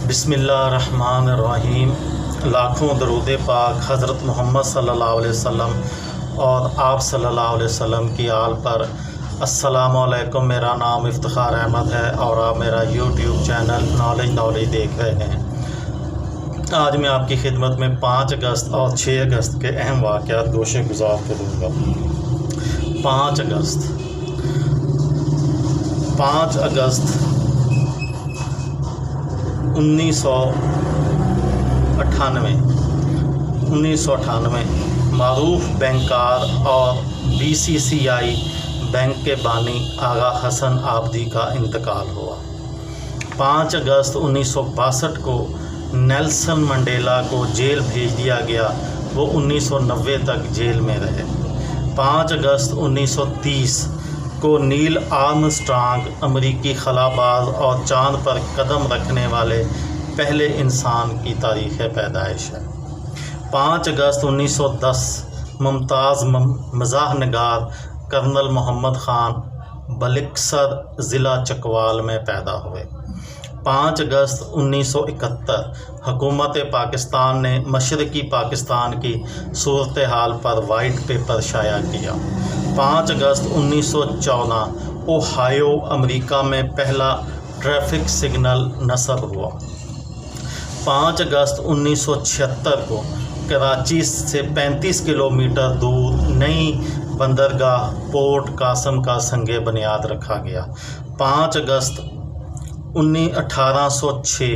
بسم اللہ الرحمن الرحیم۔ لاکھوں درود پاک حضرت محمد صلی اللہ علیہ وسلم اور آپ صلی اللہ علیہ وسلم کی آل پر۔ السلام علیکم، میرا نام افتخار احمد ہے اور آپ میرا یوٹیوب چینل نالج دیکھ رہے ہیں۔ آج میں آپ کی خدمت میں 5 اگست اور 6 اگست کے اہم واقعات گوشے گزار کروں گا۔ 5 اگست 1998 معروف بینکار اور BCCI بینک کے بانی آغا حسن آبدی کا انتقال ہوا۔ 5 اگست 1962 کو نیلسن منڈیلا کو جیل بھیج دیا گیا، وہ 1990 تک جیل میں رہے۔ 5 اگست 1930 کو نیل آرمسٹرانگ امریکی خلاباز اور چاند پر قدم رکھنے والے پہلے انسان کی تاریخ پیدائش ہے۔ 5 اگست 1910 ممتاز مزاح نگار کرنل محمد خان بلکسر ضلع چکوال میں پیدا ہوئے۔ 5 اگست 1971 حکومت پاکستان نے مشرقی پاکستان کی صورتحال پر وائٹ پیپر شائع کیا۔ 5 اگست 1914 اوہایو امریکہ میں پہلا ٹریفک سگنل نصب ہوا۔ 5 اگست 1976 کو کراچی سے 35 کلومیٹر دور نئی بندرگاہ پورٹ قاسم کا سنگ بنیاد رکھا گیا۔ 5 اگست 1806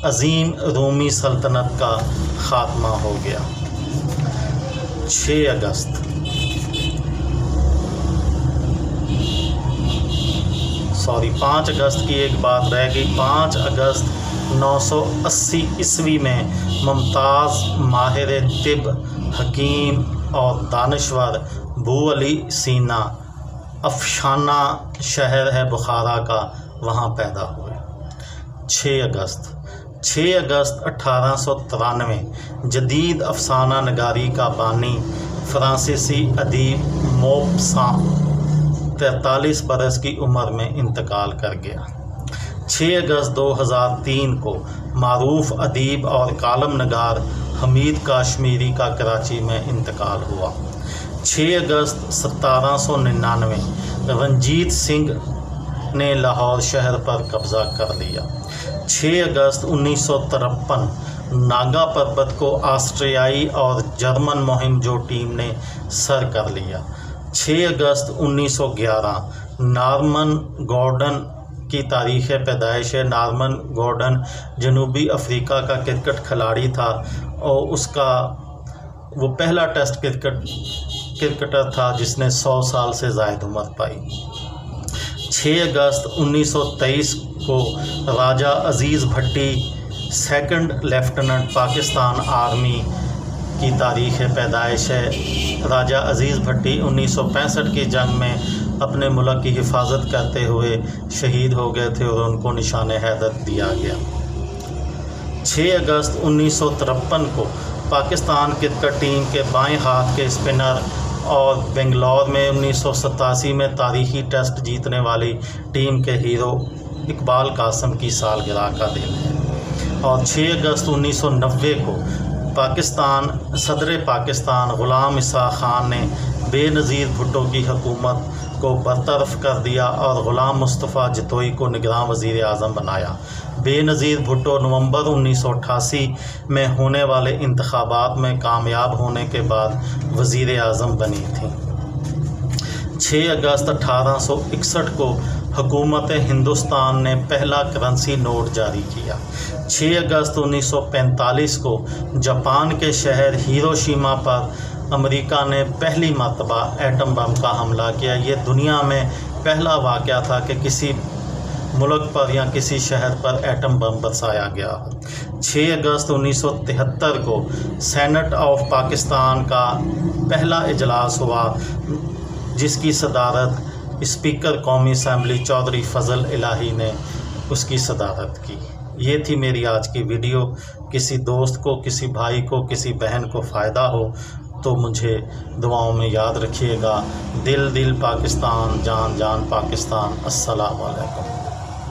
عظیم رومی سلطنت کا خاتمہ ہو گیا۔ 6 اگست 5 اگست کی ایک بات رہ گئی۔ 5 اگست 980 عیسوی میں ممتاز ماہر طب، حکیم اور دانشور بو علی سینا افشانہ شہر ہے بخارا کا، وہاں پیدا ہوئے۔ 6 اگست 1893 جدید افسانہ نگاری کا بانی فرانسیسی ادیب موپسان 43 برس کی عمر میں انتقال کر گیا۔ 6 اگست 2003 کو معروف ادیب اور کالم نگار حمید کاشمیری کا کراچی میں انتقال ہوا۔ 6 اگست 1799 رنجیت سنگھ نے لاہور شہر پر قبضہ کر لیا۔ 6 اگست 1953 ناگا پربت کو آسٹریائی اور جرمن مہم جو ٹیم نے سر کر لیا۔ 6 اگست 1911 نارمن گارڈن کی تاریخ پیدائش ہے۔ نارمن گارڈن جنوبی افریقہ کا کرکٹ کھلاڑی تھا اور اس کا وہ پہلا ٹیسٹ کرکٹر تھا جس نے 100 سال سے زائد عمر پائی۔ 6 اگست 1923 کو راجہ عزیز بھٹی 2nd لیفٹیننٹ پاکستان آرمی کی تاریخ پیدائش ہے۔ راجہ عزیز بھٹی 1965 کی جنگ میں اپنے ملک کی حفاظت کرتے ہوئے شہید ہو گئے تھے اور ان کو نشان حیدر دیا گیا۔ 6 اگست 1953 کو پاکستان کرکٹ ٹیم کے بائیں ہاتھ کے اسپنر اور بنگلور میں 1987 میں تاریخی ٹیسٹ جیتنے والی ٹیم کے ہیرو اقبال قاسم کی سالگرہ کا دن ہے۔ اور 6 اگست 1990 کو صدر پاکستان غلام اسحاق خان نے بے نظیر بھٹو کی حکومت کو برطرف کر دیا اور غلام مصطفیٰ جتوئی کو نگراں وزیر اعظم بنایا۔ بے نظیر بھٹو نومبر 1988 میں ہونے والے انتخابات میں کامیاب ہونے کے بعد وزیر اعظم بنی تھیں۔ 6 اگست 1861 کو حکومت ہندوستان نے پہلا کرنسی نوٹ جاری کیا۔ 6 اگست 1945 کو جاپان کے شہر ہیروشیما پر امریکہ نے پہلی مرتبہ ایٹم بم کا حملہ کیا۔ یہ دنیا میں پہلا واقعہ تھا کہ کسی ملک پر یا کسی شہر پر ایٹم بم برسایا گیا۔ 6 اگست 1973 کو سینٹ آف پاکستان کا پہلا اجلاس ہوا جس کی صدارت اسپیکر قومی اسمبلی چودھری فضل الہی نے اس کی صدارت کی۔ یہ تھی میری آج کی ویڈیو۔ کسی دوست کو، کسی بھائی کو، کسی بہن کو فائدہ ہو تو مجھے دعاؤں میں یاد رکھیے گا۔ دل دل پاکستان، جان جان پاکستان۔ السلام علیکم۔